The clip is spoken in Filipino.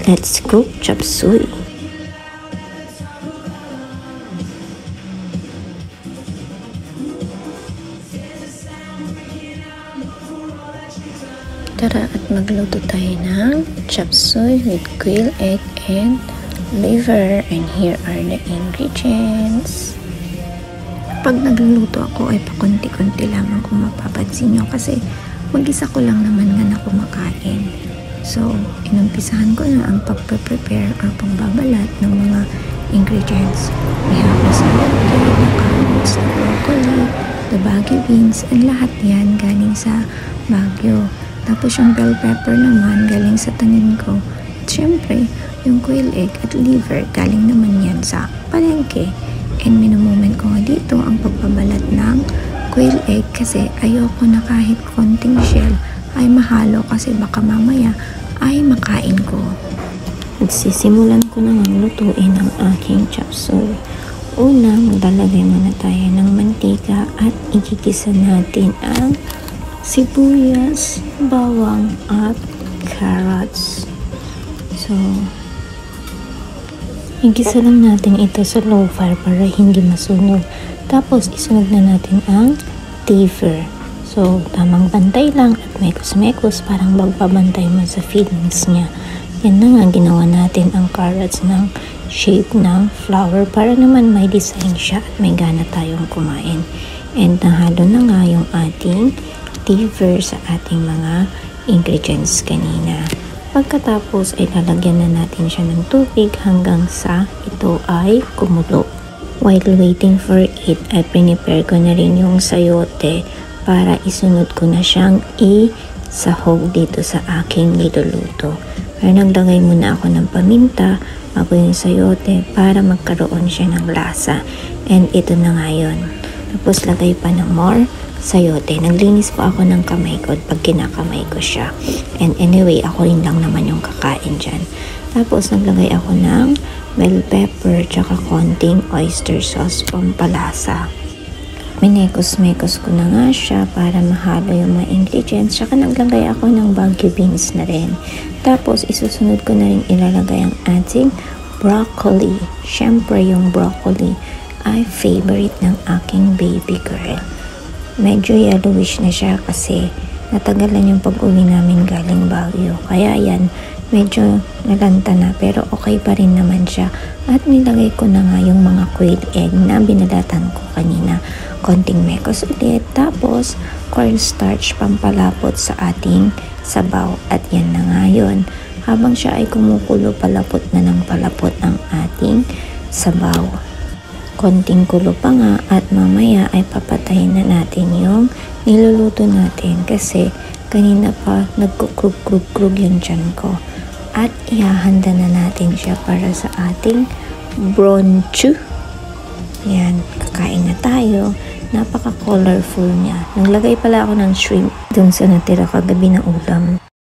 Let's cook chop suey. Tara at magluto tayo ng chop suey with quail egg and liver, and here are the ingredients. Pag nagluluto ako ay pakunti-kunti lamang kung mapapansin nyo kasi mag-isa ko lang naman nga na kumakain. So, inumpisahan ko na ang pagpe-prepare or pagbabalat ng mga ingredients. We have the sayote, the carrots, the broccoli, the Baguio beans, and lahat yan galing sa Baguio. Tapos yung bell pepper naman galing sa tanim ko. At syempre, yung quail egg at liver galing naman yan sa palengke. And minumument ko nga dito ang pagbabalat ng quail egg kasi ayoko na kahit konting shell ay mahalo kasi baka mamaya ay makain ko. Nagsisimulan ko namang lutuin ang aking chop suey. Una, maglalagay muna tayo ng mantika at igigisa natin ang sibuyas, bawang at carrots. So, igisa lang natin ito sa low fire para hindi masunog. Tapos, isunod na natin ang liver. So, tamang bantay lang at mekos-mekos parang magpabantay mo sa fillings niya. Yan na nga, ginawa natin ang carrots ng shape ng flower para naman may design siya at may gana tayong kumain. And nahalo na nga yung ating liver sa ating mga ingredients kanina. Pagkatapos ay lalagyan na natin siya ng tubig hanggang sa ito ay kumulo. While waiting for it ay prepare ko na rin yung sayote para isunod ko na siyang isahog dito sa aking niluluto. Pero naglagay muna ako ng paminta bago yung sayote para magkaroon siya ng lasa. And ito na nga yun. Tapos lagay pa ng more sayote. Naglinis po ako ng kamay ko pag kinakamay ko siya. And anyway, ako rin lang naman yung kakain dyan. Tapos naglagay ako ng bell pepper tsaka konting oyster sauce pampalasa. Minekos-mekos ko na nga siya para mahalo yung mga ingredients. Tsaka naglagay ako ng Baguio beans na rin. Tapos isusunod ko na rin ilalagay ang ating broccoli. Syempre yung broccoli ay favorite ng aking baby girl. Medyo yellowish na siya kasi natagalan yung pag-uwi namin galing Baguio. Kaya yan, medyo nalanta na pero okay pa rin naman siya. At nilagay ko na nga yung mga quail egg na binalatan ko kanina. Konting mekos ulit. Tapos, cornstarch pampalapot sa ating sabaw. At yan na nga yun. Habang siya ay kumukulo, palapot na ng palapot ang ating sabaw. Konting kulo pa nga at mamaya ay papatayin na natin yung niluluto natin kasi kanina pa nagkukrug-krug yung tiyan ko. At ihahanda na natin siya para sa ating brunch. Yan, kakain na tayo. Napaka-colorful niya. Naglagay pala ako ng shrimp dun sa natira kagabi na ulam.